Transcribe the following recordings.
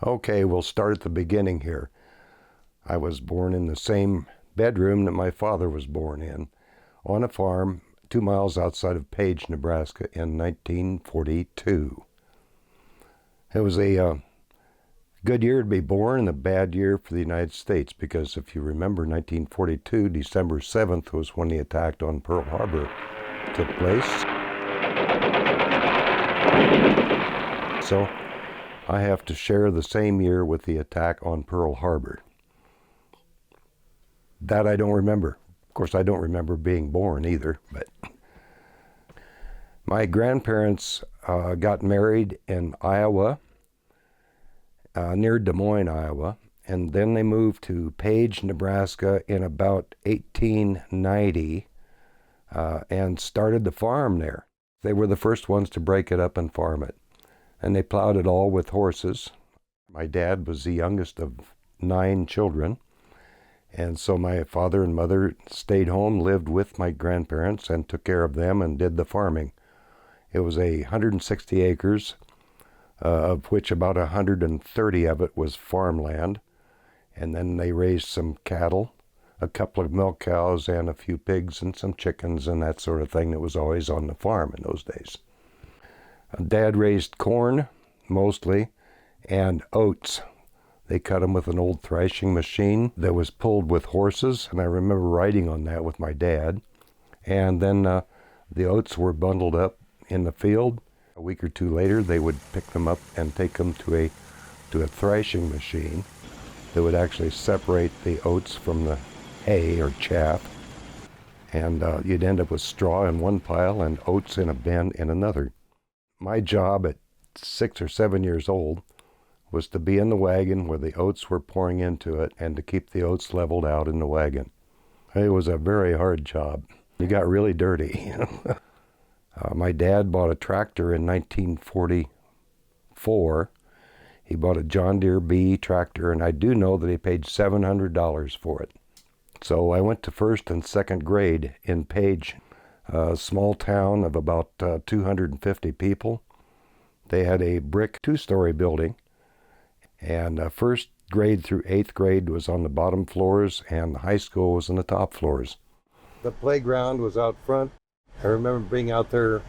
Okay, we'll start at the beginning here. I was born in the same bedroom that my father was born in, on a farm 2 miles outside of Page, Nebraska in 1942. It was a good year to be born and a bad year for the United States because if you remember 1942, December 7th was when the attack on Pearl Harbor took place. So I have to share the same year with the attack on Pearl Harbor. That I don't remember. Of course, I don't remember being born either, but my grandparents got married in Iowa, near Des Moines, Iowa, and then they moved to Page, Nebraska in about 1890 and started the farm there. They were the first ones to break it up and farm it, and they plowed it all with horses. My dad was the youngest of 9 children, and so my father and mother stayed home, lived with my grandparents, and took care of them and did the farming. It was 160 acres, of which about 130 of it was farmland. And then they raised some cattle, a couple of milk cows, and a few pigs and some chickens and that sort of thing that was always on the farm in those days. Dad raised corn, mostly, and oats. They cut them with an old thrashing machine that was pulled with horses, and I remember riding on that with my dad. And then the oats were bundled up in the field. A week or two later, they would pick them up and take them to a thrashing machine that would actually separate the oats from the hay or chaff. And you'd end up with straw in one pile and oats in a bin in another. My job at 6 or 7 years old was to be in the wagon where the oats were pouring into it and to keep the oats leveled out in the wagon. It was a very hard job. You got really dirty. My dad bought a tractor in 1944. He bought a John Deere B tractor, and I do know that he paid $700 for it. So I went to first and second grade in Page, a small town of about 250 people. They had a brick 2-story building, and first grade through 8th grade was on the bottom floors, and high school was on the top floors. The playground was out front. I remember being out there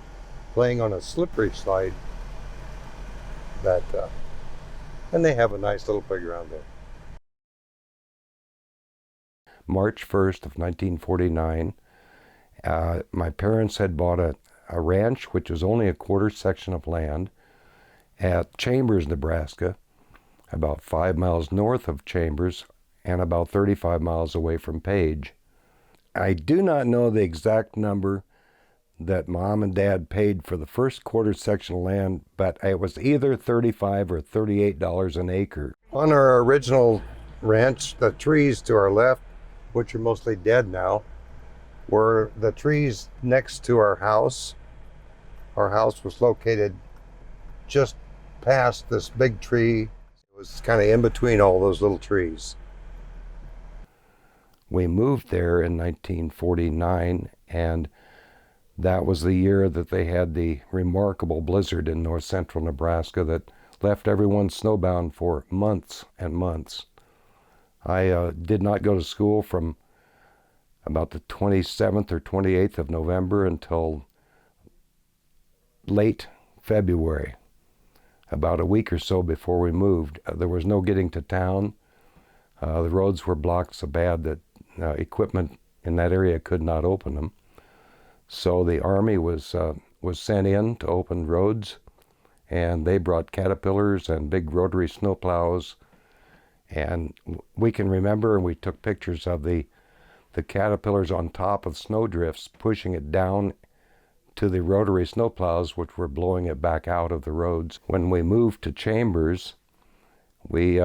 playing on a slippery slide and they have a nice little playground there. March 1st of 1949, my parents had bought a ranch, which was only a quarter section of land, at Chambers, Nebraska, about 5 miles north of Chambers and about 35 miles away from Page. I do not know the exact number that Mom and Dad paid for the first quarter section of land, but it was either $35 or $38 an acre. On our original ranch, the trees to our left, which are mostly dead now, were the trees next to our house. Our house was located just past this big tree. It was kind of in between all those little trees. We moved there in 1949, and that was the year that they had the remarkable blizzard in north central Nebraska that left everyone snowbound for months and months. I did not go to school from about the 27th or 28th of November until late February, about a week or so before we moved. There was no getting to town. The roads were blocked so bad that equipment in that area could not open them. So the Army was sent in to open roads, and they brought caterpillars and big rotary snowplows. And we can remember, and we took pictures of the caterpillars on top of snowdrifts, pushing it down to the rotary snowplows, which were blowing it back out of the roads. When we moved to Chambers, we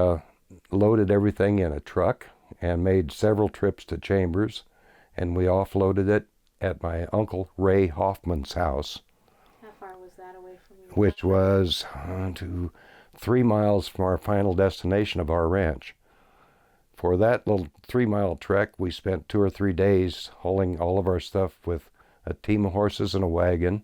loaded everything in a truck and made several trips to Chambers, and we offloaded it at my Uncle Ray Hoffman's house. How far was that away from you? Which was 3 miles from our final destination of our ranch. For that little 3-mile trek, we spent 2 or 3 days hauling all of our stuff with a team of horses and a wagon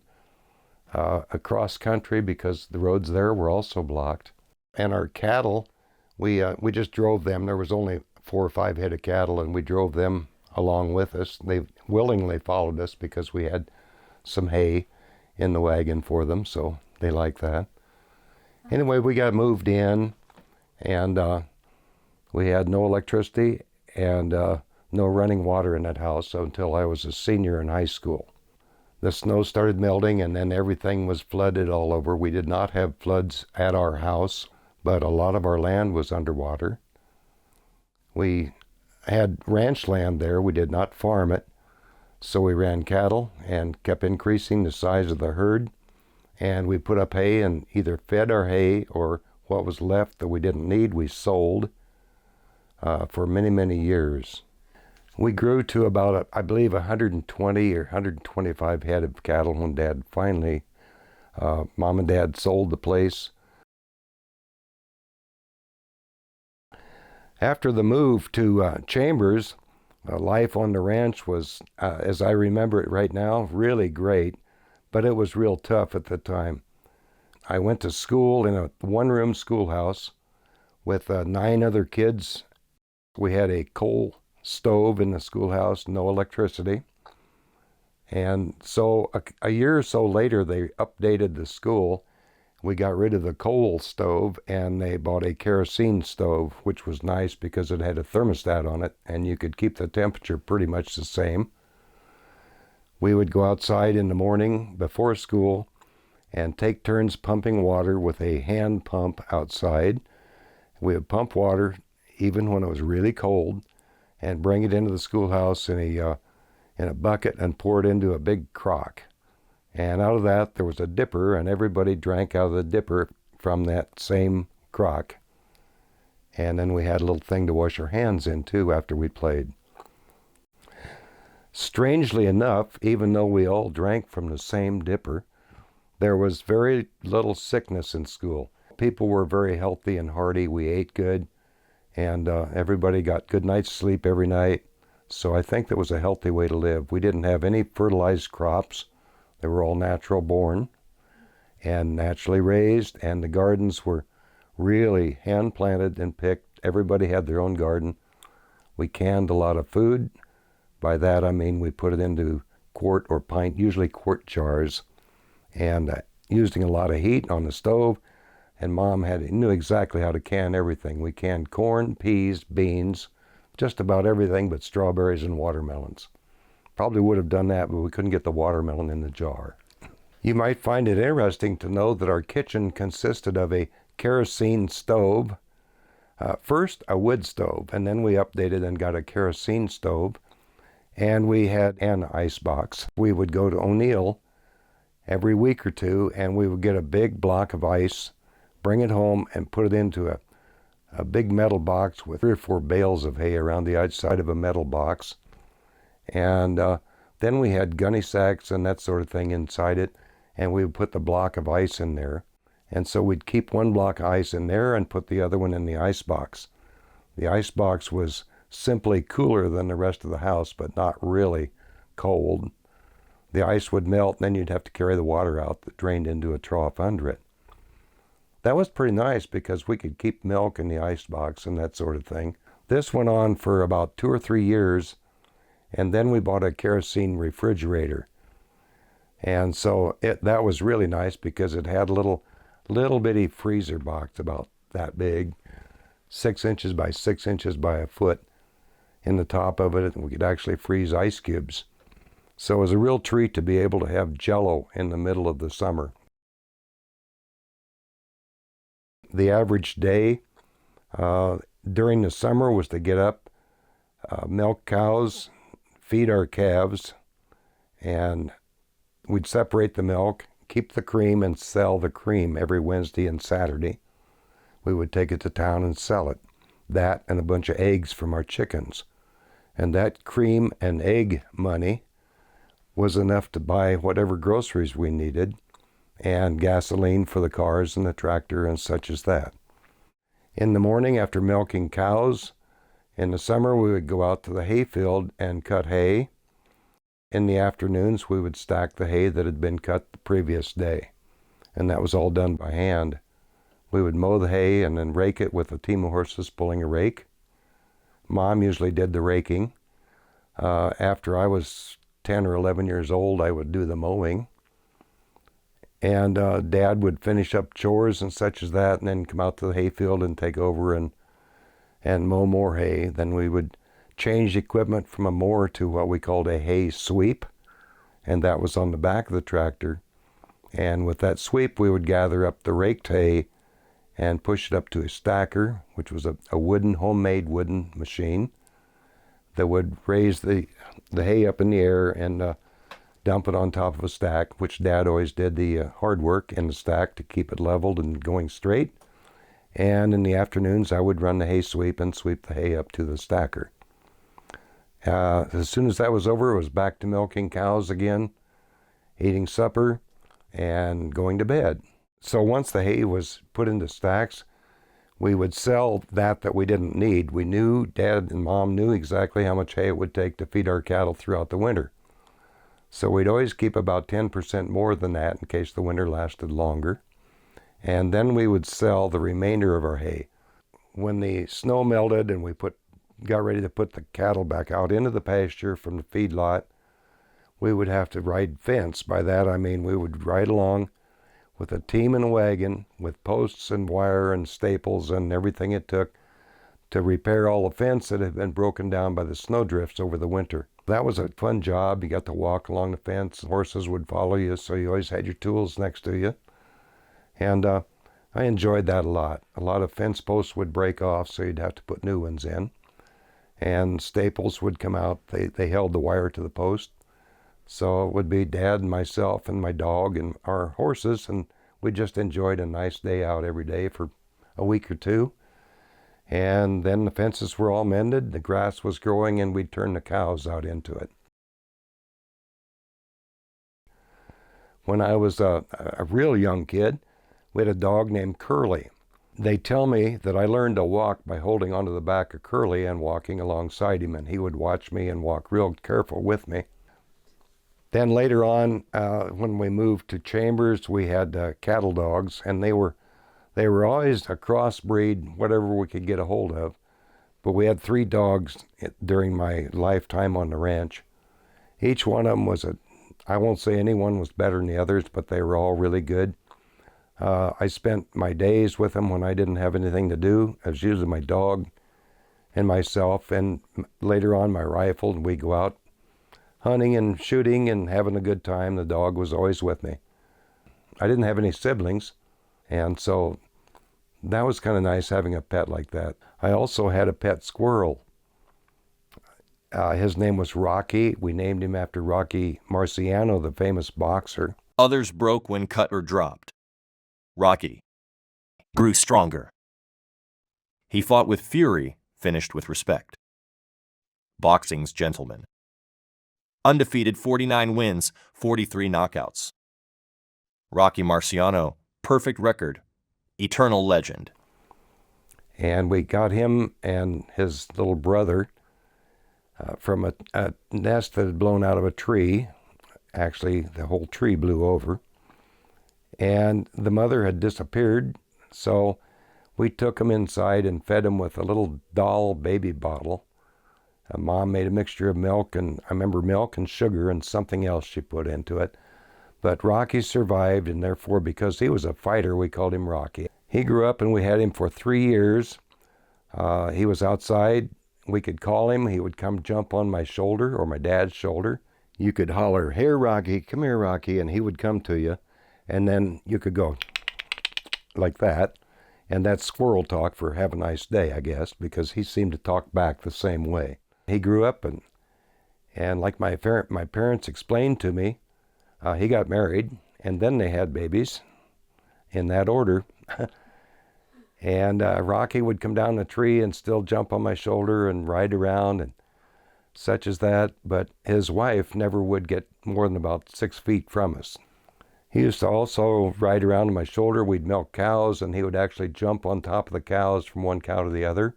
across country because the roads there were also blocked. And our cattle, we just drove them. There was only 4 or 5 head of cattle, and we drove them along with us. They willingly followed us because we had some hay in the wagon for them, so they liked that. Anyway, we got moved in, and we had no electricity and no running water in that house until I was a senior in high school. The snow started melting, and then everything was flooded all over. We did not have floods at our house, but a lot of our land was underwater. We had ranch land there. We did not farm it, so we ran cattle and kept increasing the size of the herd. And we put up hay and either fed our hay, or what was left that we didn't need, we sold for many, many years. We grew to about, I believe, 120 or 125 head of cattle when Dad finally, Mom and Dad sold the place. After the move to Chambers, life on the ranch was, as I remember it right now, really great, but it was real tough at the time. I went to school in a one-room schoolhouse with 9 other kids. We had a coal stove in the schoolhouse, no electricity. And so a year or so later, they updated the school. We got rid of the coal stove, and they bought a kerosene stove, which was nice because it had a thermostat on it, and you could keep the temperature pretty much the same. We would go outside in the morning before school and take turns pumping water with a hand pump outside. We would pump water even when it was really cold and bring it into the schoolhouse in a bucket and pour it into a big crock. And out of that, there was a dipper, and everybody drank out of the dipper from that same crock. And then we had a little thing to wash our hands in, too, after we played. Strangely enough, even though we all drank from the same dipper, there was very little sickness in school. People were very healthy and hearty. We ate good, and everybody got good night's sleep every night. So I think that was a healthy way to live. We didn't have any fertilized crops. They were all natural born and naturally raised, and the gardens were really hand planted and picked. Everybody had their own garden. We canned a lot of food. By that I mean we put it into quart or pint, usually quart jars, and using a lot of heat on the stove. And Mom knew exactly how to can everything. We canned corn, peas, beans, just about everything but strawberries and watermelons. Probably would have done that, but we couldn't get the watermelon in the jar. You might find it interesting to know that our kitchen consisted of a kerosene stove. First, a wood stove, and then we updated and got a kerosene stove. And we had an ice box. We would go to O'Neill every week or two, and we would get a big block of ice, bring it home, and put it into a big metal box with 3 or 4 bales of hay around the outside of a metal box. And then we had gunny sacks and that sort of thing inside it, and we would put the block of ice in there. And so we'd keep one block of ice in there and put the other one in the ice box. The ice box was simply cooler than the rest of the house, but not really cold. The ice would melt, and then you'd have to carry the water out that drained into a trough under it. That was pretty nice because we could keep milk in the ice box and that sort of thing. This went on for about 2 or 3 years, and then we bought a kerosene refrigerator. And so that was really nice because it had a little bitty freezer box about that big, 6 inches by 6 inches by a foot in the top of it, and we could actually freeze ice cubes. So it was a real treat to be able to have Jell-O in the middle of the summer. The average day during the summer was to get up, milk cows, feed our calves, and we'd separate the milk, keep the cream, and sell the cream every Wednesday and Saturday. We would take it to town and sell it. That and a bunch of eggs from our chickens. And that cream and egg money was enough to buy whatever groceries we needed and gasoline for the cars and the tractor and such as that. In the morning after milking cows, in the summer we would go out to the hayfield and cut hay. In the afternoons we would stack the hay that had been cut the previous day. And that was all done by hand. We would mow the hay and then rake it with a team of horses pulling a rake. Mom usually did the raking. After I was 10 or 11 years old, I would do the mowing. And Dad would finish up chores and such as that, and then come out to the hayfield and take over and mow more hay. Then we would change equipment from a mower to what we called a hay sweep, and that was on the back of the tractor. And with that sweep, we would gather up the raked hay and push it up to a stacker, which was a homemade wooden machine that would raise the hay up in the air and dump it on top of a stack, which Dad always did the hard work in the stack to keep it leveled and going straight. And in the afternoons, I would run the hay sweep and sweep the hay up to the stacker. As soon as that was over, it was back to milking cows again, eating supper, and going to bed. So once the hay was put into stacks, we would sell that we didn't need. We knew, Dad and Mom knew exactly how much hay it would take to feed our cattle throughout the winter. So we'd always keep about 10% more than that in case the winter lasted longer. And then we would sell the remainder of our hay. When the snow melted and we got ready to put the cattle back out into the pasture from the feedlot, we would have to ride fence. By that I mean we would ride along with a team and a wagon with posts and wire and staples and everything it took to repair all the fence that had been broken down by the snow drifts over the winter. That was a fun job. You got to walk along the fence. Horses would follow you, so you always had your tools next to you. And I enjoyed that a lot. A lot of fence posts would break off, so you'd have to put new ones in. And staples would come out. They held the wire to the post. So it would be Dad and myself and my dog and our horses, and we just enjoyed a nice day out every day for a week or two. And then the fences were all mended, the grass was growing, and we'd turn the cows out into it. When I was a real young kid, we had a dog named Curly. They tell me that I learned to walk by holding onto the back of Curly and walking alongside him, and he would watch me and walk real careful with me. Then later on, when we moved to Chambers, we had cattle dogs, and they were always a crossbreed, whatever we could get a hold of. But we had 3 dogs during my lifetime on the ranch. Each one of them I won't say any one was better than the others, but they were all really good. I spent my days with them when I didn't have anything to do. It was usually my dog and myself, and later on my rifle, and we'd go out hunting and shooting and having a good time. The dog was always with me. I didn't have any siblings, and so that was kind of nice having a pet like that. I also had a pet squirrel. His name was Rocky. We named him after Rocky Marciano, the famous boxer. Others broke when cut or dropped. Rocky grew stronger. He fought with fury, finished with respect. Boxing's gentleman. Undefeated, 49 wins, 43 knockouts. Rocky Marciano, perfect record, eternal legend. And we got him and his little brother from a nest that had blown out of a tree. Actually, the whole tree blew over. And the mother had disappeared, so we took him inside and fed him with a little doll baby bottle. Mom made a mixture of milk, and I remember milk and sugar and something else she put into it. But Rocky survived, and therefore, because he was a fighter, we called him Rocky. He grew up, and we had him for 3 years. He was outside. We could call him. He would come jump on my shoulder or my dad's shoulder. You could holler, "Here, Rocky, come here, Rocky," and he would come to you. And then you could go like that. And that's squirrel talk for "have a nice day," I guess, because he seemed to talk back the same way. He grew up, and like my parents explained to me, he got married, and then they had babies, in that order. And Rocky would come down the tree and still jump on my shoulder and ride around and such as that, but his wife never would get more than about 6 feet from us. He used to also ride around on my shoulder. We'd milk cows, and he would actually jump on top of the cows from one cow to the other.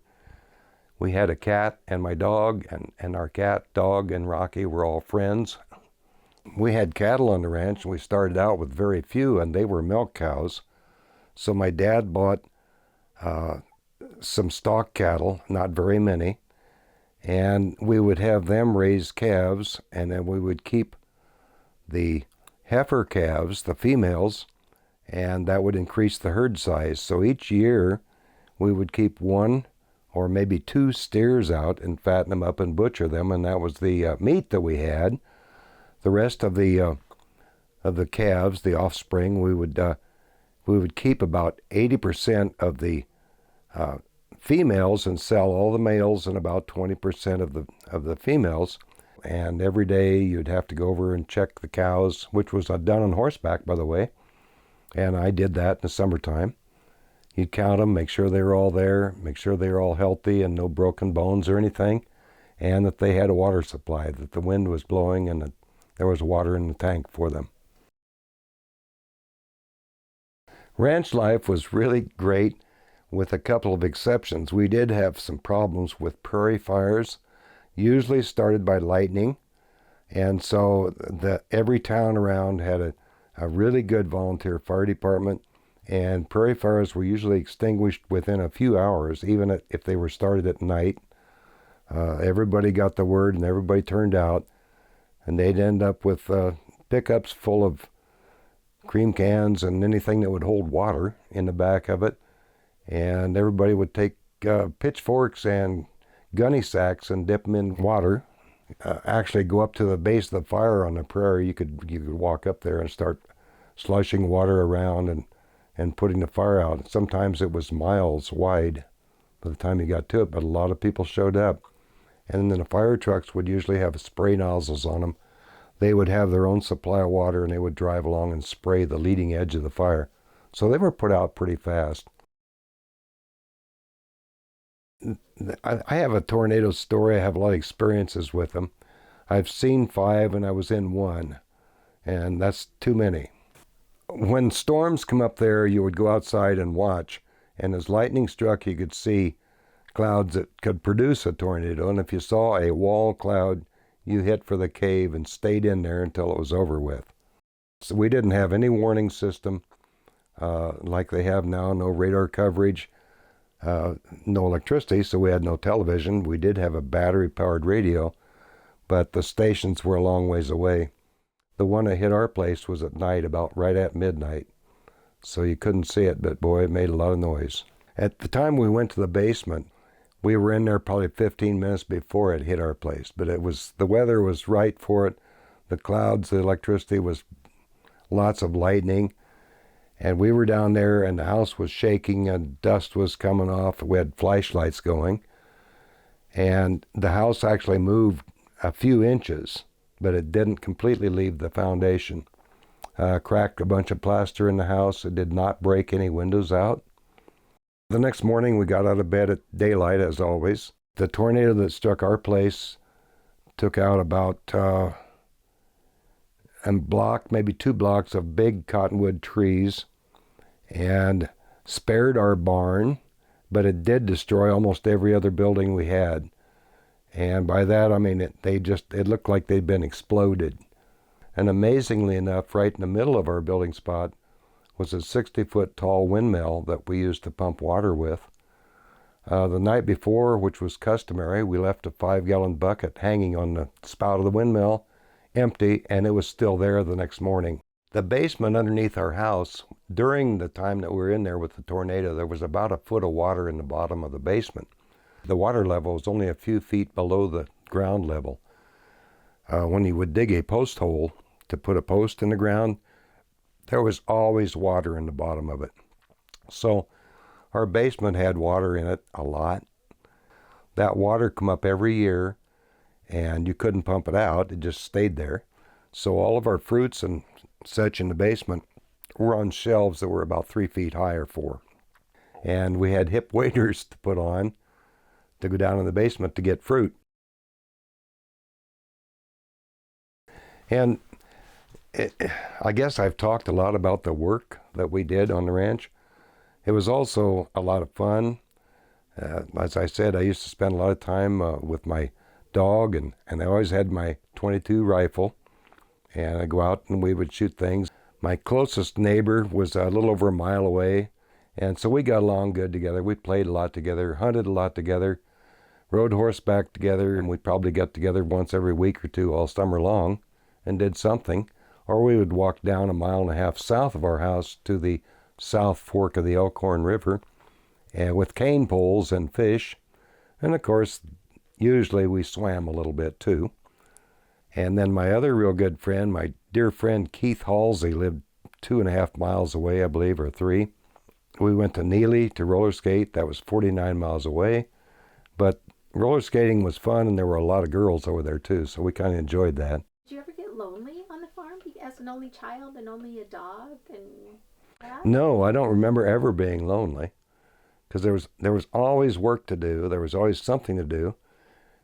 We had a cat and my dog, and our cat, dog, and Rocky were all friends. We had cattle on the ranch, and we started out with very few, and they were milk cows. So my dad bought some stock cattle, not very many, and we would have them raise calves, and then we would keep the heifer calves, the females, and that would increase the herd size. So each year we would keep one or maybe two steers out and fatten them up and butcher them, and that was the meat that we had. The rest of the calves, the offspring, we would keep about 80% of the females and sell all the males and about 20% of the females. And every day you'd have to go over and check the cows, which was done on horseback, by the way. And I did that in the summertime. You'd count them, make sure they were all there, make sure they were all healthy and no broken bones or anything, and that they had a water supply, that the wind was blowing and that there was water in the tank for them. Ranch life was really great, with a couple of exceptions. We did have some problems with prairie fires, usually started by lightning, and so every town around had a really good volunteer fire department, and prairie fires were usually extinguished within a few hours, even if they were started at night. Everybody got the word and everybody turned out, and they'd end up with pickups full of cream cans and anything that would hold water in the back of it, and everybody would take pitchforks and gunny sacks and dip them in water. Actually go up to the base of the fire on the prairie. You could walk up there and start slushing water around and putting the fire out. Sometimes it was miles wide by the time you got to it, but a lot of people showed up. And then the fire trucks would usually have spray nozzles on them. They would have their own supply of water, and they would drive along and spray the leading edge of the fire. So they were put out pretty fast. I have a tornado story. I have a lot of experiences with them. I've seen 5 and I was in 1, and that's too many. When storms come up there, you would go outside and watch, and as lightning struck, you could see clouds that could produce a tornado, and if you saw a wall cloud, you hit for the cave and stayed in there until it was over with. So we didn't have any warning system like they have now, no radar coverage. No electricity, so we had no television. We did have a battery-powered radio, but the stations were a long ways away. The one that hit our place was at night, about right at midnight, so you couldn't see it, but boy, it made a lot of noise. At the time we went to the basement, we were in there probably 15 minutes before it hit our place, but the weather was right for it. The clouds, the electricity was lots of lightning. And we were down there, and the house was shaking, and dust was coming off. We had flashlights going. And the house actually moved a few inches, but it didn't completely leave the foundation. Cracked a bunch of plaster in the house. It did not break any windows out. The next morning, we got out of bed at daylight, as always. The tornado that struck our place took out about a block, maybe 2 blocks of big cottonwood trees, and spared our barn, but it did destroy almost every other building we had. And by that I mean it looked like they'd been exploded. And amazingly enough, right in the middle of our building spot was a 60-foot tall windmill that we used to pump water with. The night before, which was customary, we left a 5-gallon bucket hanging on the spout of the windmill, empty, and it was still there the next morning. The basement underneath our house, during the time that we were in there with the tornado, there was about a foot of water in the bottom of the basement. The water level was only a few feet below the ground level. When you would dig a post hole to put a post in the ground, there was always water in the bottom of it. So our basement had water in it a lot. That water come up every year, and you couldn't pump it out. It just stayed there. So all of our fruits and such in the basement were on shelves that were about 3 feet high or 4. And we had hip waders to put on to go down in the basement to get fruit. And I guess I've talked a lot about the work that we did on the ranch. It was also a lot of fun. As I said, I used to spend a lot of time with my dog, and I always had my .22 rifle, and I'd go out and we would shoot things. My closest neighbor was a little over a mile away, And so we got along good together. We played a lot together, hunted a lot together, rode horseback together, and we probably got together once every week or two all summer long and did something. Or we would walk down a mile and a half south of our house to the South Fork of the Elkhorn River, and with cane poles and fish. And of course, usually we swam a little bit too. And then my other real good friend, my dear friend Keith Halsey, lived 2.5 miles away, I believe, or 3. We went to Neely to roller skate. That was 49 miles away. But roller skating was fun, and there were a lot of girls over there too, so we kind of enjoyed that. Did you ever get lonely on the farm as an only child and only a dog and that? No, I don't remember ever being lonely, because there was always work to do. There was always something to do.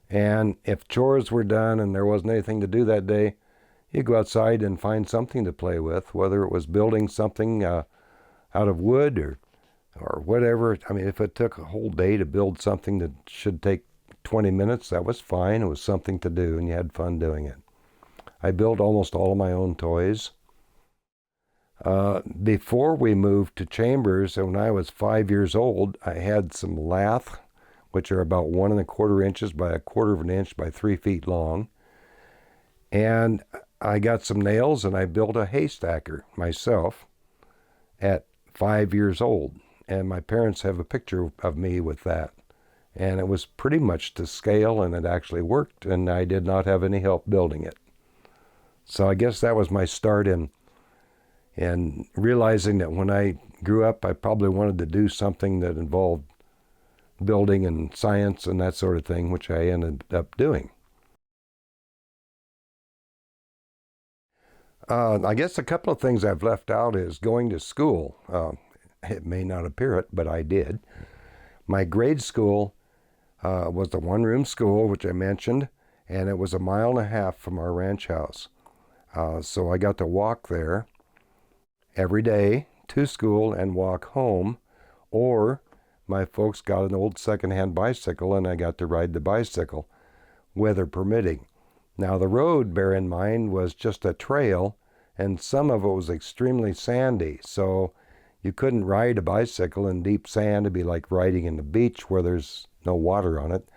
And if chores were done and there wasn't anything to do that day, you go outside and find something to play with, whether it was building something out of wood or whatever. I mean, if it took a whole day to build something that should take 20 minutes, that was fine. It was something to do, and you had fun doing it. I built almost all of my own toys. Before we moved to Chambers, and when I was 5 years old, I had some lath, which are about 1.25 inches by 1/4 inch by 3 feet long. And I got some nails and I built a haystacker myself at 5 years old. And my parents have a picture of me with that. And it was pretty much to scale, and it actually worked, and I did not have any help building it. So I guess that was my start in realizing that when I grew up, I probably wanted to do something that involved building and science and that sort of thing, which I ended up doing. I guess a couple of things I've left out is going to school. It may not appear it, but I did. My grade school was the one-room school, which I mentioned, and it was 1.5 miles from our ranch house. So I got to walk there every day to school and walk home, or my folks got an old secondhand bicycle and I got to ride the bicycle, weather permitting. Now the road, bear in mind, was just a trail, and some of it was extremely sandy, so you couldn't ride a bicycle in deep sand. It'd be like riding in the beach where there's no water on it.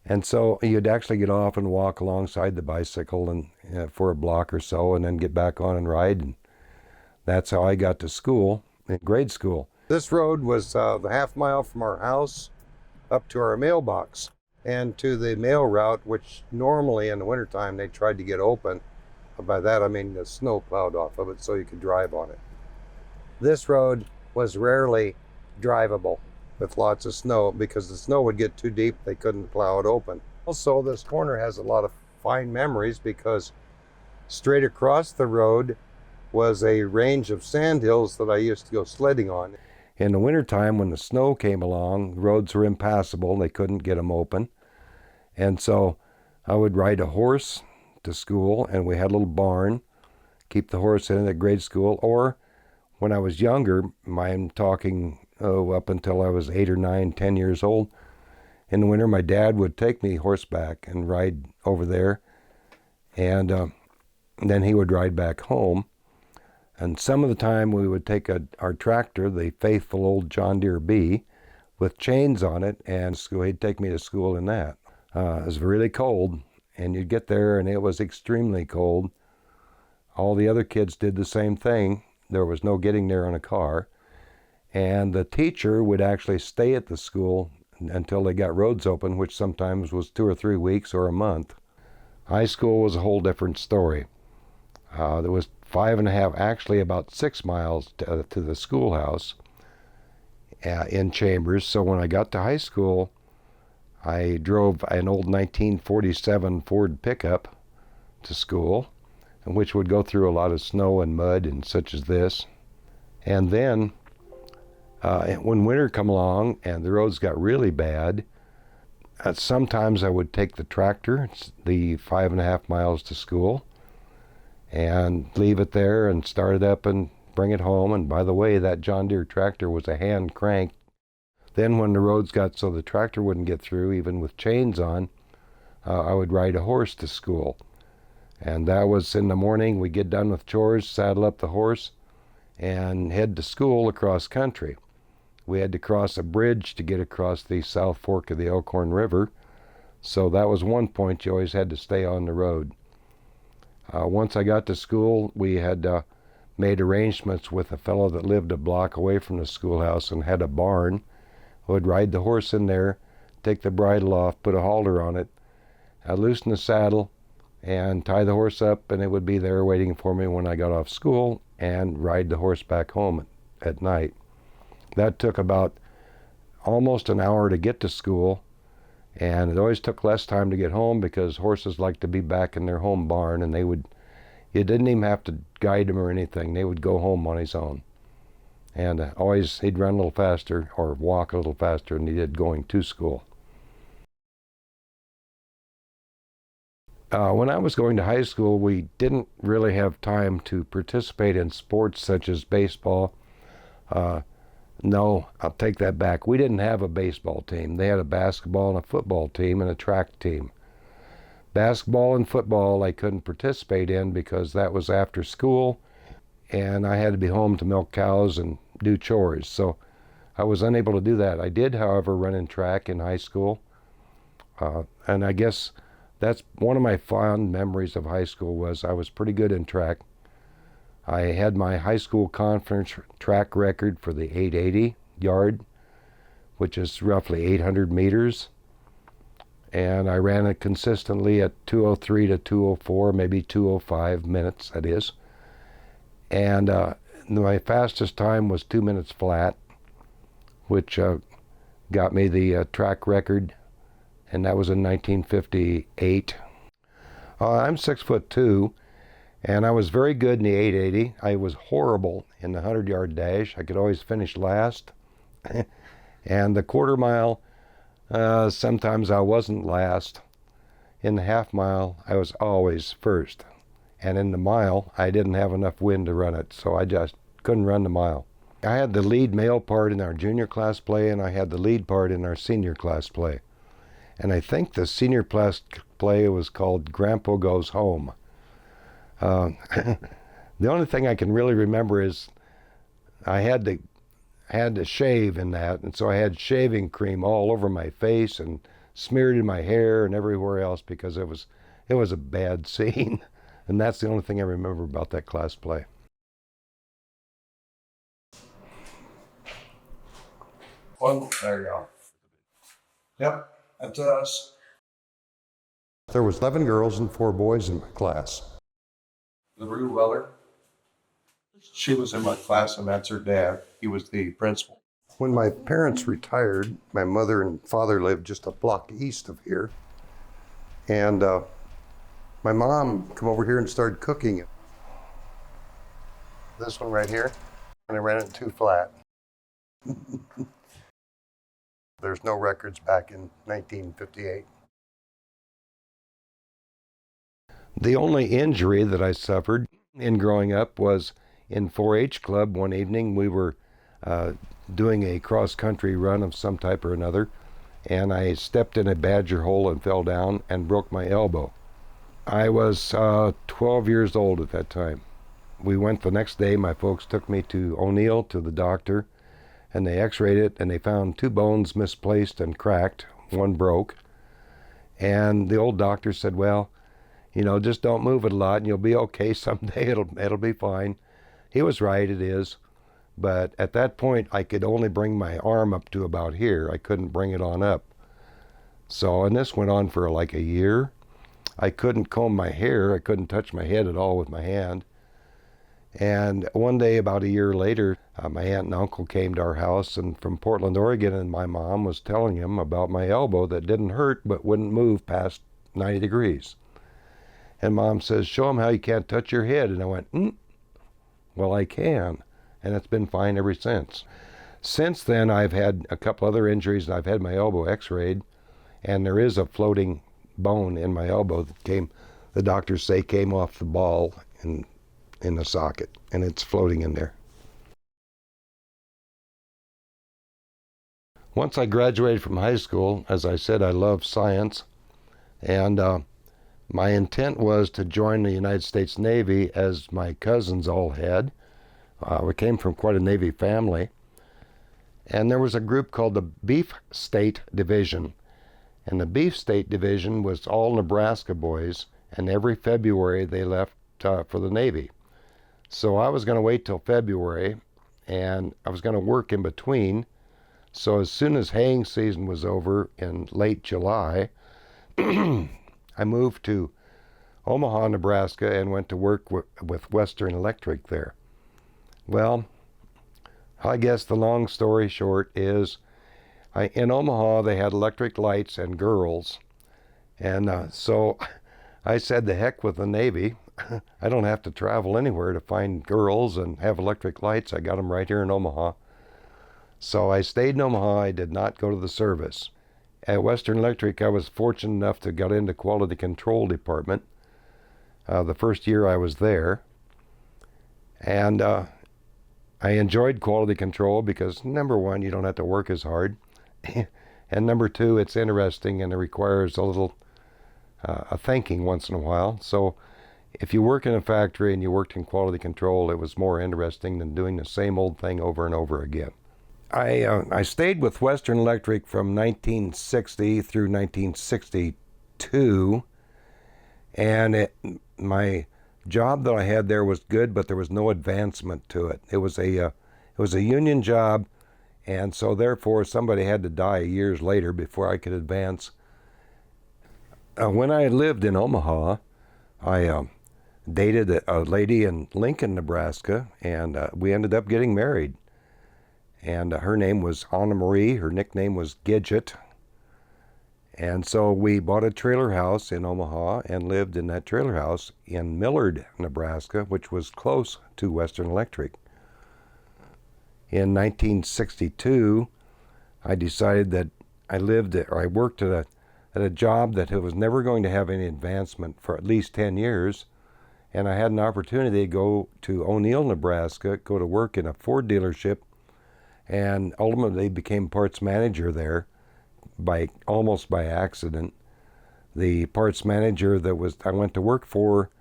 And so you'd actually get off and walk alongside the bicycle and for a block or so, and then get back on and ride. And that's how I got to school, in grade school. This road was the 1/2 mile from our house up to our mailbox and to the mail route, which normally in the wintertime they tried to get open. By that I mean the snow plowed off of it so you could drive on it. This road was rarely drivable with lots of snow because the snow would get too deep, they couldn't plow it open. Also, this corner has a lot of fine memories because straight across the road was a range of sandhills that I used to go sledding on. In the wintertime, when the snow came along, roads were impassable. They couldn't get them open. And so I would ride a horse to school, and we had a little barn, keep the horse in at grade school. Or when I was younger, I'm talking up until I was 8 or 9, 10 years old, in the winter, my dad would take me horseback and ride over there, and then he would ride back home. And some of the time we would take our tractor, the faithful old John Deere B, with chains on it, and he'd take me to school in that. It was really cold, and you'd get there and it was extremely cold. All the other kids did the same thing. There was no getting there in a car. And the teacher would actually stay at the school until they got roads open, which sometimes was 2 or 3 weeks or a month. High school was a whole different story. There was 5.5, actually about 6 miles to the schoolhouse in Chambers. So when I got to high school, I drove an old 1947 Ford pickup to school, which would go through a lot of snow and mud and such as this. And then when winter come along and the roads got really bad, sometimes I would take the tractor, the 5.5 miles to school, and leave it there and start it up and bring it home. And by the way, that John Deere tractor was a hand crank. Then when the roads got so the tractor wouldn't get through, even with chains on, I would ride a horse to school. And that was in the morning. We'd get done with chores, saddle up the horse, and head to school across country. we had to cross a bridge to get across the South Fork of the Elkhorn River. So that was one point you always had to stay on the road. Once I got to school, we had made arrangements with a fellow that lived a block away from the schoolhouse and had a barn. I would ride the horse in there, take the bridle off, put a halter on it, loosen the saddle, and tie the horse up, and it would be there waiting for me when I got off school, and ride the horse back home at night. That took about almost an hour to get to school, and it always took less time to get home because horses like to be back in their home barn, and you didn't even have to guide them or anything. They would go home on his own. And always he'd run a little faster or walk a little faster than he did going to school. When I was going to high school, we didn't really have time to participate in sports such as baseball. No, I'll take that back. We didn't have a baseball team. They had a basketball and a football team and a track team. Basketball and football I couldn't participate in because that was after school, and I had to be home to milk cows and do chores, so I was unable to do that. I did, however, run in track in high school, and I guess that's one of my fond memories of high school was I was pretty good in track. I had my high school conference track record for the 880 yard, which is roughly 800 meters. And I ran it consistently at 2:03 to 2:04, maybe 2:05 minutes, that is. And my fastest time was 2 minutes flat, which got me the track record, and that was in 1958. I'm 6'2", and I was very good in the 880. I was horrible in the 100-yard dash. I could always finish last. And the quarter mile, sometimes I wasn't last. In the half mile, I was always first. And in the mile, I didn't have enough wind to run it, so I just couldn't run the mile. I had the lead male part in our junior class play, and I had the lead part in our senior class play. And I think the senior class play was called Grandpa Goes Home. The only thing I can really remember is I had to shave in that, and so I had shaving cream all over my face and smeared in my hair and everywhere else because it was a bad scene. And that's the only thing I remember about that class play. Well, there you go. Yep, that's us. There was 11 girls and 4 boys in my class. LaRue Weller. She was in my class, and that's her dad. He was the principal. When my parents retired, my mother and father lived just a block east of here. And my mom come over here and started cooking it. This one right here, and I ran it too flat. There's no records back in 1958. The only injury that I suffered in growing up was in 4-H club. One evening we were doing a cross-country run of some type or another, and I stepped in a badger hole and fell down and broke my elbow. I was 12 years old at that time. We went the next day. My folks took me to O'Neill to the doctor, and they x-rayed it, and they found 2 bones misplaced and cracked. One broke. And the old doctor said, well, you know, just don't move it a lot and you'll be okay someday. It'll be fine. He was right, it is. But at that point, I could only bring my arm up to about here. I couldn't bring it on up. So, and this went on for like a year. I couldn't comb my hair. I couldn't touch my head at all with my hand. And one day, about a year later, my aunt and uncle came to our house and from Portland, Oregon, and my mom was telling him about my elbow that didn't hurt but wouldn't move past 90 degrees. And Mom says, show him how you can't touch your head. And I went, well, I can. And it's been fine ever since. Since then, I've had a couple other injuries, and I've had my elbow x-rayed, and there is a floating bone in my elbow that the doctors say came off the ball in the socket, and it's floating in there. Once I graduated from high school, as I said, I love science, and my intent was to join the United States Navy, as my cousins all had. We came from quite a Navy family, And there was a group called the Beef State Division. And the Beef State Division was all Nebraska boys, and every February they left for the Navy. So I was going to wait till February, and I was going to work in between. So as soon as haying season was over in late July, I moved to Omaha, Nebraska, and went to work with Western Electric there. Well, I guess the long story short is, in Omaha they had electric lights and girls, and so I said, the heck with the Navy. I don't have to travel anywhere to find girls and have electric lights. I got them right here in Omaha. So I stayed in Omaha. I did not go to the service. At Western Electric, I was fortunate enough to get into quality control department the first year I was there. And I enjoyed quality control because, number one, you don't have to work as hard. And number two, it's interesting and it requires a little thinking once in a while. So if you work in a factory and you worked in quality control, it was more interesting than doing the same old thing over and over again. I stayed with Western Electric from 1960 through 1962, and my job that I had there was good, but there was no advancement to it. It was a union job, and so therefore somebody had to die years later before I could advance. When I lived in Omaha, I dated a lady in Lincoln, Nebraska, and we ended up getting married. And her name was Anna Marie. Her nickname was Gidget. And so we bought a trailer house in Omaha and lived in that trailer house in Millard, Nebraska, which was close to Western Electric. In 1962, I decided that I worked at a job that was never going to have any advancement for at least 10 years. And I had an opportunity to go to O'Neill, Nebraska, go to work in a Ford dealership, and ultimately became parts manager there almost by accident. The parts manager that I went to work for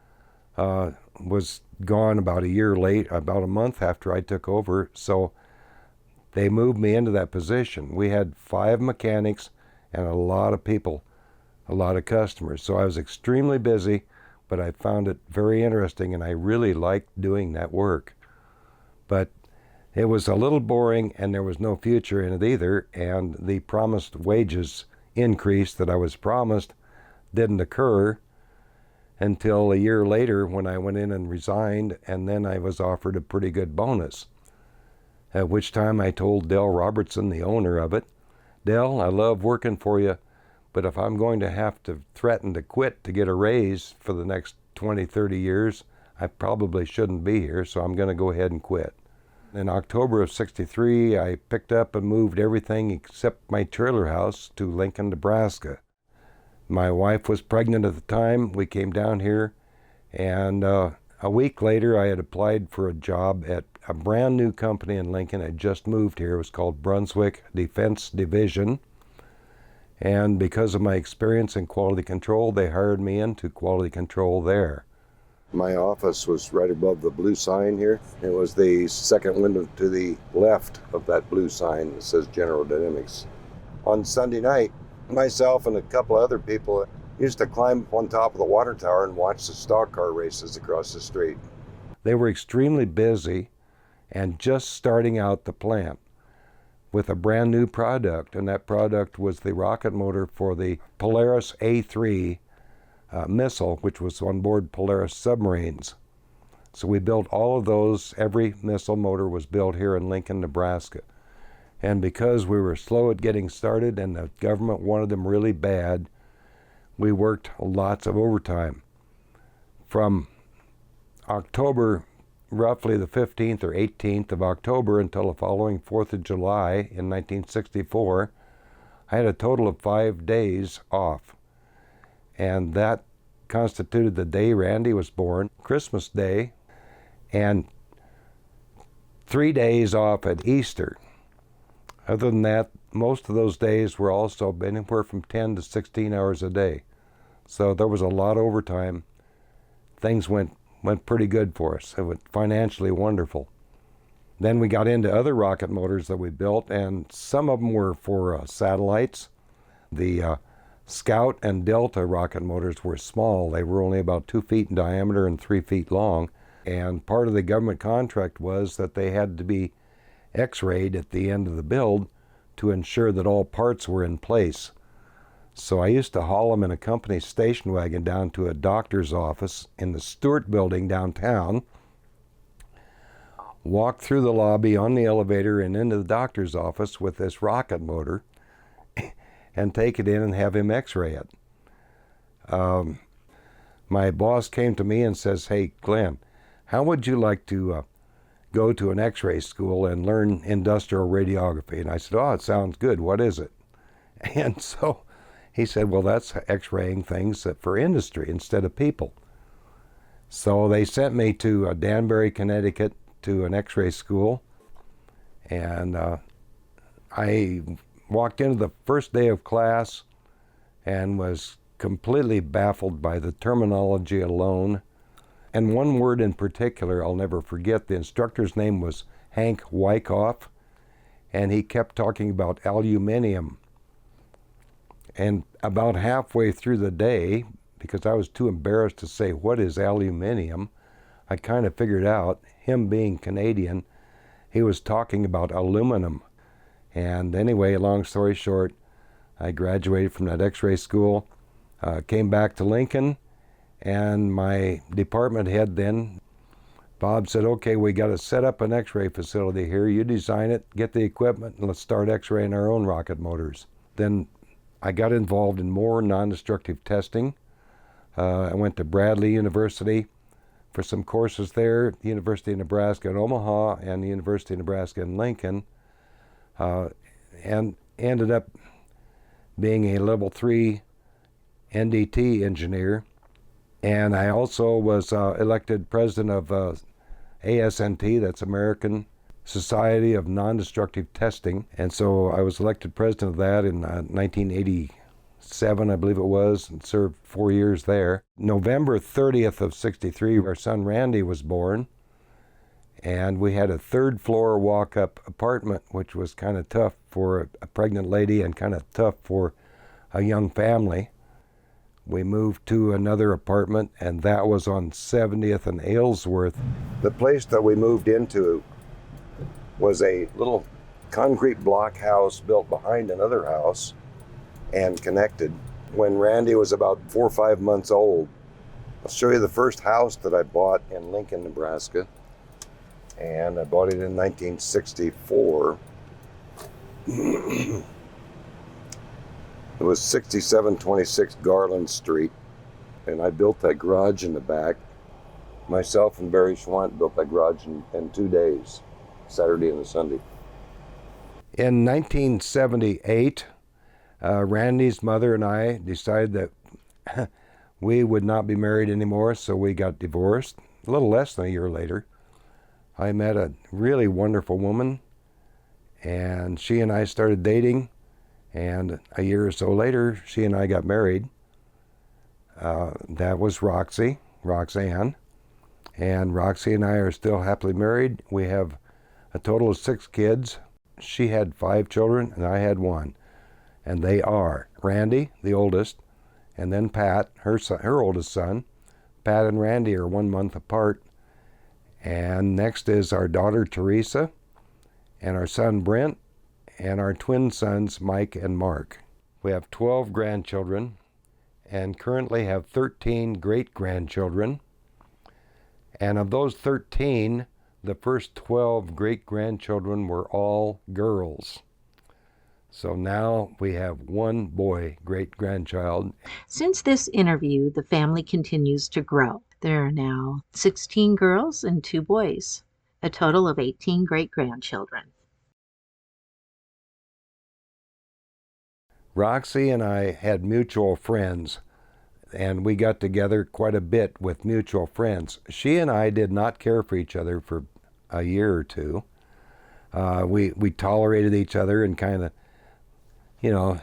was gone about a month after I took over, so they moved me into that position. We had 5 mechanics and a lot of people, a lot of customers, so I was extremely busy, but I found it very interesting and I really liked doing that work. But it was a little boring and there was no future in it either, and the promised wages increase that I was promised didn't occur until a year later when I went in and resigned, and then I was offered a pretty good bonus. At which time I told Dell Robertson, the owner of it, Dell, I love working for you, but if I'm going to have to threaten to quit to get a raise for the next 20, 30 years, I probably shouldn't be here, so I'm going to go ahead and quit. In October of '63, I picked up and moved everything except my trailer house to Lincoln, Nebraska. My wife was pregnant at the time. We came down here, and a week later I had applied for a job at a brand new company in Lincoln. I had just moved here. It was called Brunswick Defense Division. And because of my experience in quality control, they hired me into quality control there. My office was right above the blue sign here. It was the second window to the left of that blue sign that says General Dynamics. On Sunday night, myself and a couple other people used to climb up on top of the water tower and watch the stock car races across the street. They were extremely busy and just starting out the plant with a brand new product, and that product was the rocket motor for the Polaris A3 missile, which was on board Polaris submarines. So we built all of those. Every missile motor was built here in Lincoln, Nebraska. And because we were slow at getting started and the government wanted them really bad, we worked lots of overtime. From October, roughly the 15th or 18th of October until the following 4th of July in 1964, I had a total of 5 days off. And that constituted the day Randy was born, Christmas Day, and 3 days off at Easter. Other than that, most of those days were also anywhere from 10 to 16 hours a day. So there was a lot of overtime. Things went pretty good for us. It was financially wonderful. Then we got into other rocket motors that we built, and some of them were for satellites. The Scout and Delta rocket motors were small. They were only about 2 feet in diameter and 3 feet long. And part of the government contract was that they had to be x-rayed at the end of the build to ensure that all parts were in place. So I used to haul them in a company station wagon down to a doctor's office in the Stewart building downtown, walk through the lobby on the elevator and into the doctor's office with this rocket motor and take it in and have him x-ray it. My boss came to me and says, "Hey, Glenn, how would you like to go to an x-ray school and learn industrial radiography?" And I said, "Oh, it sounds good. What is it?" And so he said, "Well, that's x-raying things for industry instead of people." So they sent me to Danbury, Connecticut, to an x-ray school. And I walked into the first day of class and was completely baffled by the terminology alone. And one word in particular I'll never forget. The instructor's name was Hank Wyckoff, and he kept talking about aluminium. And about halfway through the day, because I was too embarrassed to say, "What is aluminium?" I kind of figured out, him being Canadian, he was talking about aluminum. And anyway, long story short, I graduated from that x-ray school, came back to Lincoln, and my department head then, Bob, said, "Okay, we got to set up an x-ray facility here. You design it, get the equipment, and let's start x-raying our own rocket motors." Then I got involved in more non-destructive testing. I went to Bradley University for some courses there, the University of Nebraska in Omaha and the University of Nebraska in Lincoln, and ended up being a level 3 NDT engineer. And I also was elected president of ASNT, that's American Society of Non-Destructive Testing. And so I was elected president of that in 1987, I believe it was, and served 4 years there. November 30th of 63, our son Randy was born. And we had a 3rd floor walk-up apartment, which was kind of tough for a pregnant lady and kind of tough for a young family. We moved to another apartment, and that was on 70th and Aylesworth. The place that we moved into was a little concrete block house built behind another house and connected. When Randy was about 4 or 5 months old, I'll show you the first house that I bought in Lincoln, Nebraska. And I bought it in 1964. It was 6726 Garland Street, and I built that garage in the back. Myself and Barry Schwant built that garage in 2 days, Saturday and a Sunday. In 1978, Randy's mother and I decided that we would not be married anymore, so we got divorced. A little less than a year later, I met a really wonderful woman, and she and I started dating. And a year or so later, she and I got married. That was Roxanne. And Roxy and I are still happily married. We have a total of 6 kids. She had 5 children, and I had 1. And they are Randy, the oldest, and then Pat, her oldest son. Pat and Randy are 1 month apart. And next is our daughter, Teresa, and our son, Brent, and our twin sons, Mike and Mark. We have 12 grandchildren and currently have 13 great-grandchildren. And of those 13, the first 12 great-grandchildren were all girls. So now we have 1 boy great-grandchild. Since this interview, the family continues to grow. There are now 16 girls and 2 boys, a total of 18 great-grandchildren. Roxy and I had mutual friends, and we got together quite a bit with mutual friends. She and I did not care for each other for a year or 2. We tolerated each other and kind of,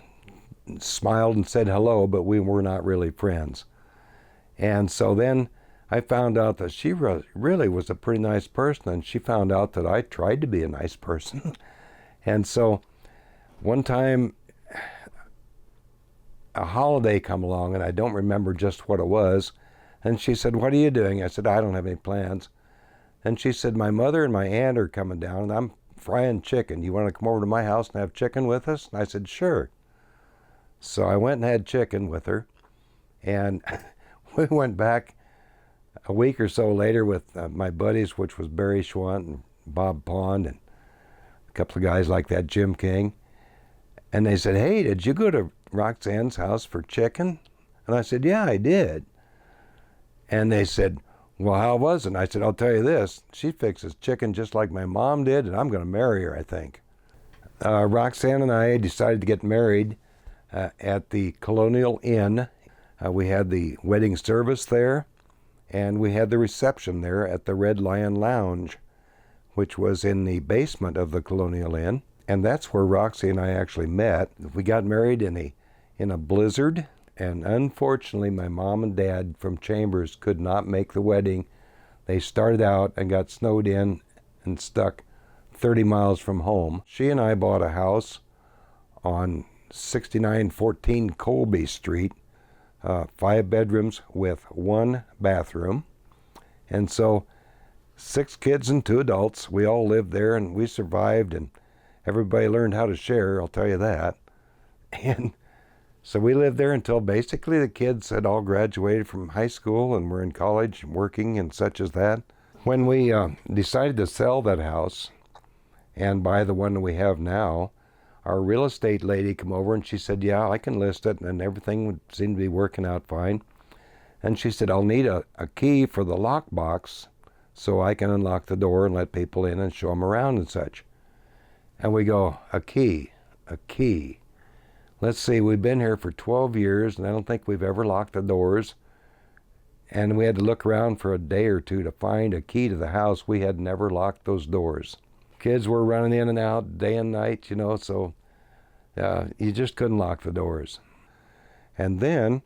smiled and said hello, but we were not really friends. And so then I found out that she really was a pretty nice person, and she found out that I tried to be a nice person. And so one time a holiday come along, and I don't remember just what it was, and she said, "What are you doing?" I said, "I don't have any plans." And she said, "My mother and my aunt are coming down, and I'm frying chicken. You want to come over to my house and have chicken with us?" And I said, "Sure." So I went and had chicken with her, and we went back a week or so later with my buddies, which was Barry Schwant and Bob Pond and a couple of guys like that, Jim King. And they said, "Hey, did you go to Roxanne's house for chicken?" And I said, "Yeah, I did." And they said, "Well, how was it?" And I said, "I'll tell you this, she fixes chicken just like my mom did, and I'm going to marry her, I think." Roxanne and I decided to get married at the Colonial Inn. We had the wedding service there, and we had the reception there at the Red Lion Lounge, which was in the basement of the Colonial Inn. And that's where Roxy and I actually met. We got married in a blizzard, and unfortunately my mom and dad from Chambers could not make the wedding. They started out and got snowed in and stuck 30 miles from home. She and I bought a house on 6914 Colby Street, 5 bedrooms with 1 bathroom. And so 6 kids and 2 adults, we all lived there, and we survived, and everybody learned how to share, I'll tell you that. And so we lived there until basically the kids had all graduated from high school and were in college and working and such as that. When we decided to sell that house and buy the one that we have now, our real estate lady came over and she said, "Yeah, I can list it," and everything would seem to be working out fine. And she said, "I'll need a key for the lockbox so I can unlock the door and let people in and show them around and such." And we go, a key. Let's see, we've been here for 12 years, and I don't think we've ever locked the doors. And we had to look around for a day or two to find a key to the house. We had never locked those doors. Kids were running in and out day and night, so you just couldn't lock the doors. And then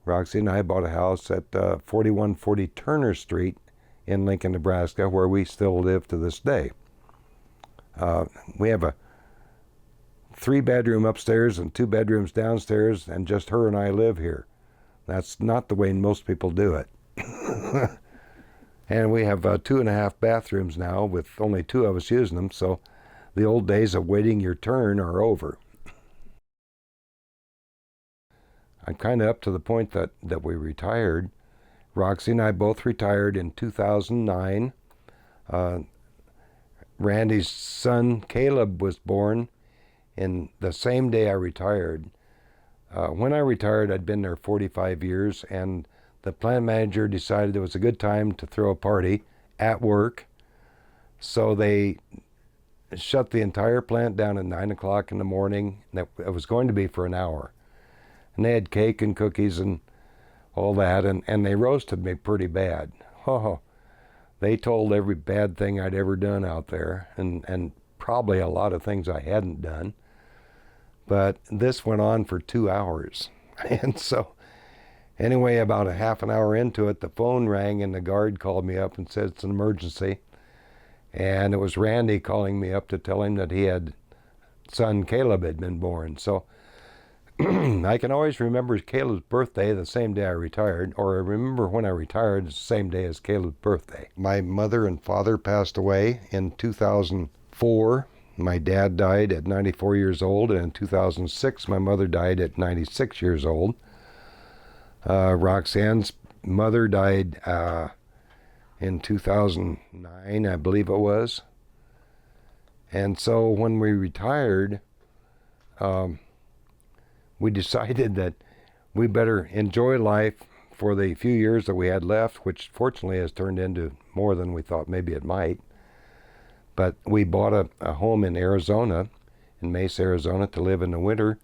Roxy and I bought a house at 4140 Turner Street in Lincoln, Nebraska, where we still live to this day. We have a 3-bedroom upstairs and 2 bedrooms downstairs, and just her and I live here. That's not the way most people do it. And we have 2.5 bathrooms now, with only 2 of us using them, so the old days of waiting your turn are over. I'm kind of up to the point that we retired. Roxy and I both retired in 2009. Randy's son, Caleb, was born in the same day I retired. When I retired, I'd been there 45 years, and the plant manager decided it was a good time to throw a party at work. So they shut the entire plant down at 9 o'clock in the morning. It was going to be for an hour. And they had cake and cookies and all that, and they roasted me pretty bad. Oh, they told every bad thing I'd ever done out there, and probably a lot of things I hadn't done. But this went on for 2 hours. And so anyway, about a half an hour into it, the phone rang and the guard called me up and said it's an emergency. And it was Randy calling me up to tell him that son Caleb had been born. So I can always remember Caleb's birthday the same day I retired, or I remember when I retired the same day as Caleb's birthday. My mother and father passed away in 2004. My dad died at 94 years old, and in 2006 my mother died at 96 years old. Roxanne's mother died in 2009, I believe it was. And so when we retired, we decided that we better enjoy life for the few years that we had left, which fortunately has turned into more than we thought maybe it might. But we bought a home in Arizona, in Mesa, Arizona, to live in the winter.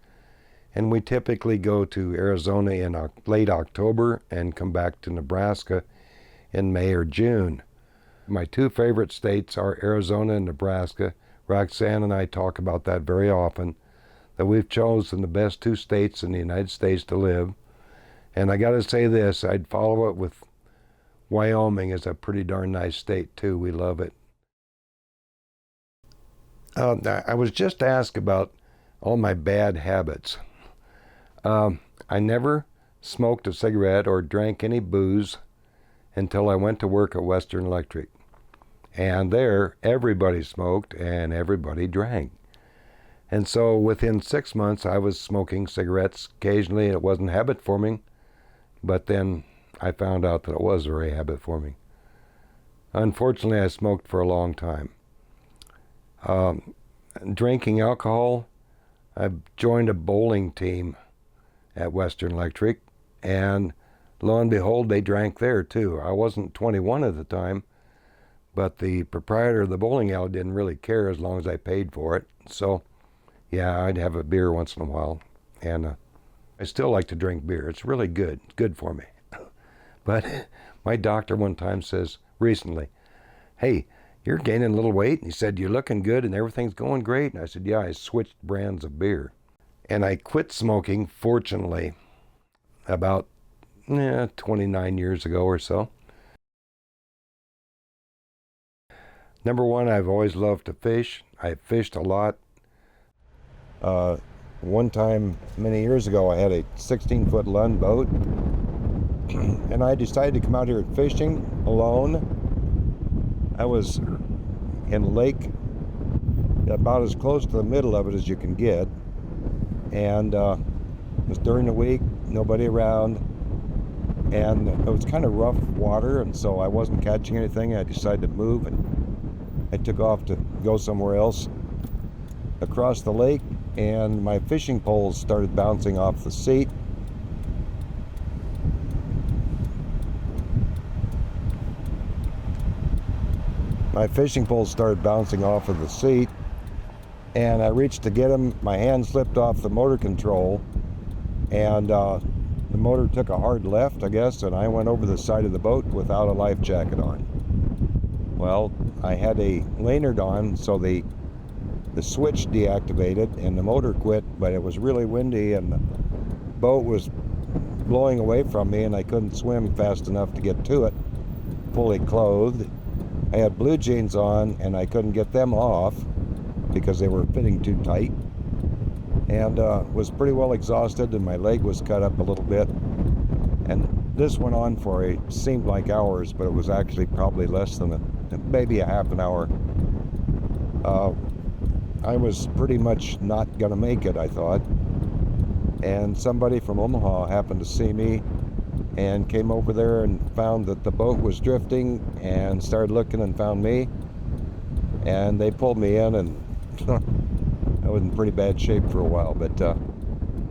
And we typically go to Arizona in late October and come back to Nebraska in May or June. My 2 favorite states are Arizona and Nebraska. Roxanne and I talk about that very often, that we've chosen the best 2 states in the United States to live. And I got to say this, I'd follow it with Wyoming is a pretty darn nice state too. We love it. I was just asked about all my bad habits. I never smoked a cigarette or drank any booze until I went to work at Western Electric. And there, everybody smoked and everybody drank. And so within 6 months, I was smoking cigarettes occasionally. It wasn't habit forming, but then I found out that it was very habit forming. Unfortunately, I smoked for a long time. Drinking alcohol, I joined a bowling team at Western Electric, and lo and behold, they drank there too. I wasn't 21 at the time, but the proprietor of the bowling alley didn't really care as long as I paid for it. So, yeah, I'd have a beer once in a while, and I still like to drink beer. It's really good. It's good for me. But my doctor one time says, recently, hey, you're gaining a little weight. And he said, you're looking good and everything's going great. And I said, yeah, I switched brands of beer. And I quit smoking, fortunately, about 29 years ago or so. Number one, I've always loved to fish. I fished a lot. One time, many years ago, I had a 16-foot Lund boat, and I decided to come out here fishing alone. I was in a lake about as close to the middle of it as you can get, and it was during the week, nobody around, and it was kind of rough water, and so I wasn't catching anything. I decided to move, and I took off to go somewhere else across the lake, and my fishing poles started bouncing off the seat. My fishing poles started bouncing off of the seat, and I reached to get them. My hand slipped off the motor control, and the motor took a hard left, I guess, and I went over the side of the boat without a life jacket on. Well, I had a lanyard on, so the switch deactivated and the motor quit, but it was really windy and the boat was blowing away from me, and I couldn't swim fast enough to get to it fully clothed. I had blue jeans on and I couldn't get them off because they were fitting too tight, and was pretty well exhausted, and my leg was cut up a little bit. And this went on for seemed like hours, but it was actually probably less than maybe a half an hour. I was pretty much not going to make it, I thought. And somebody from Omaha happened to see me and came over there and found that the boat was drifting and started looking and found me. And they pulled me in, and I was in pretty bad shape for a while. But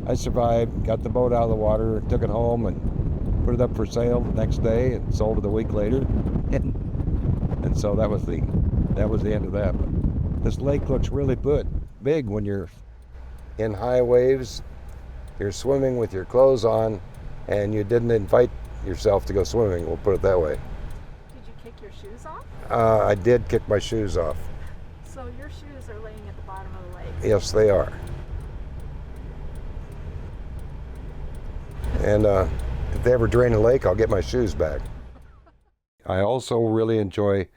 I survived, got the boat out of the water, took it home, and put it up for sale the next day and sold it a week later. And so that was the end of that. But this lake looks really big when you're in high waves. You're swimming with your clothes on, and you didn't invite yourself to go swimming, we'll put it that way. Did you kick your shoes off? I did kick my shoes off. So your shoes are laying at the bottom of the lake. Yes, they are. And if they ever drain a lake, I'll get my shoes back. I also really enjoy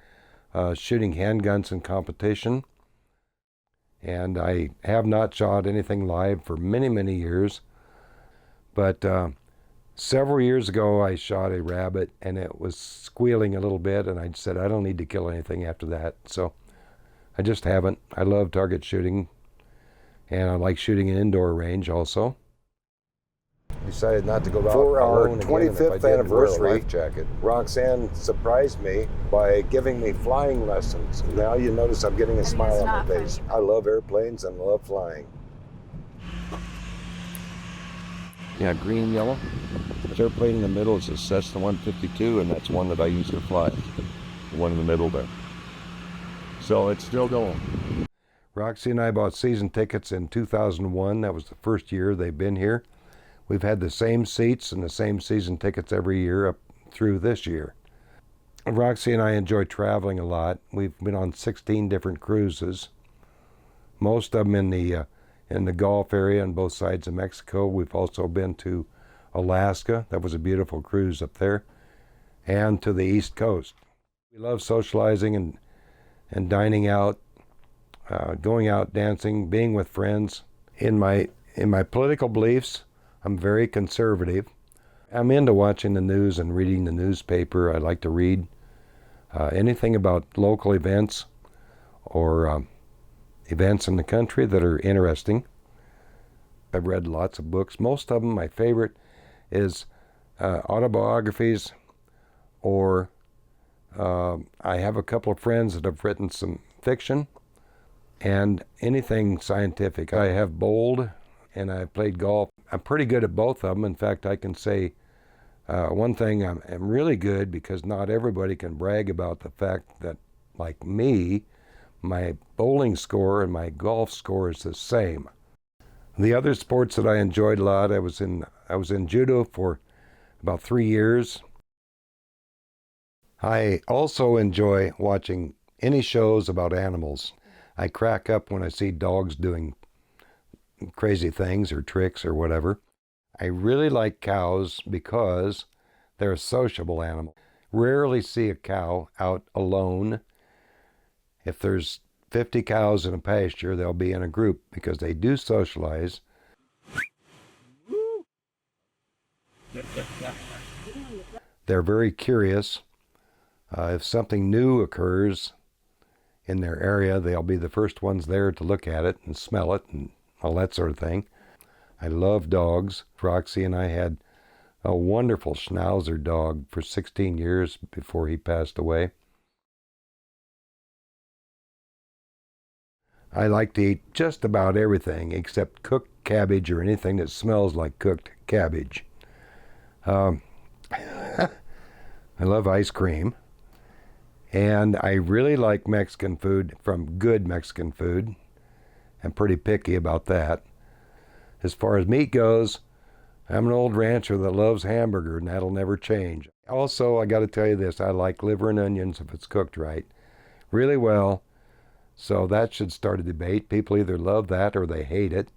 shooting handguns in competition. And I have not shot anything live for many, many years. But several years ago, I shot a rabbit, and it was squealing a little bit, and I said, I don't need to kill anything after that. So I just haven't. I love target shooting, and I like shooting an indoor range also. Decided not to go out for our 25th anniversary. Roxanne surprised me by giving me flying lessons. Now you notice I'm getting a smile on my face. I love airplanes and love flying. Yeah, green and yellow. The airplane in the middle is a Cessna 152, and that's one that I used to fly. The one in the middle there. So it's still going. Roxy and I bought season tickets in 2001. That was the first year they've been here. We've had the same seats and the same season tickets every year up through this year. Roxy and I enjoy traveling a lot. We've been on 16 different cruises, most of them in the Gulf area on both sides of Mexico. We've also been to Alaska. That was a beautiful cruise up there. and to the East Coast. We love socializing and dining out, going out dancing, being with friends. In my political beliefs, I'm very conservative. I'm into watching the news and reading the newspaper. I like to read anything about local events or events in the country that are interesting. I've read lots of books. Most of them, my favorite is autobiographies, or I have a couple of friends that have written some fiction, and anything scientific. I have bowled and I played golf. I'm pretty good at both of them. In fact, I can say one thing, I'm really good, because not everybody can brag about the fact that, like me, my bowling score and my golf score is the same. The other sports that I enjoyed a lot, I was in judo for about 3 years. I also enjoy watching any shows about animals. I crack up when I see dogs doing crazy things or tricks or whatever. I really like cows because they're a sociable animal. Rarely see a cow out alone. If there's 50 cows in a pasture, they'll be in a group because they do socialize. They're very curious. If something new occurs in their area, they'll be the first ones there to look at it and smell it and all that sort of thing. I love dogs. Roxy and I had a wonderful Schnauzer dog for 16 years before he passed away. I like to eat just about everything except cooked cabbage or anything that smells like cooked cabbage. I love ice cream. And I really like Mexican food from good Mexican food. I'm pretty picky about that. As far as meat goes, I'm an old rancher that loves hamburger, and that'll never change. Also, I got to tell you this, I like liver and onions if it's cooked right, really well. So that should start a debate. People either love that or they hate it.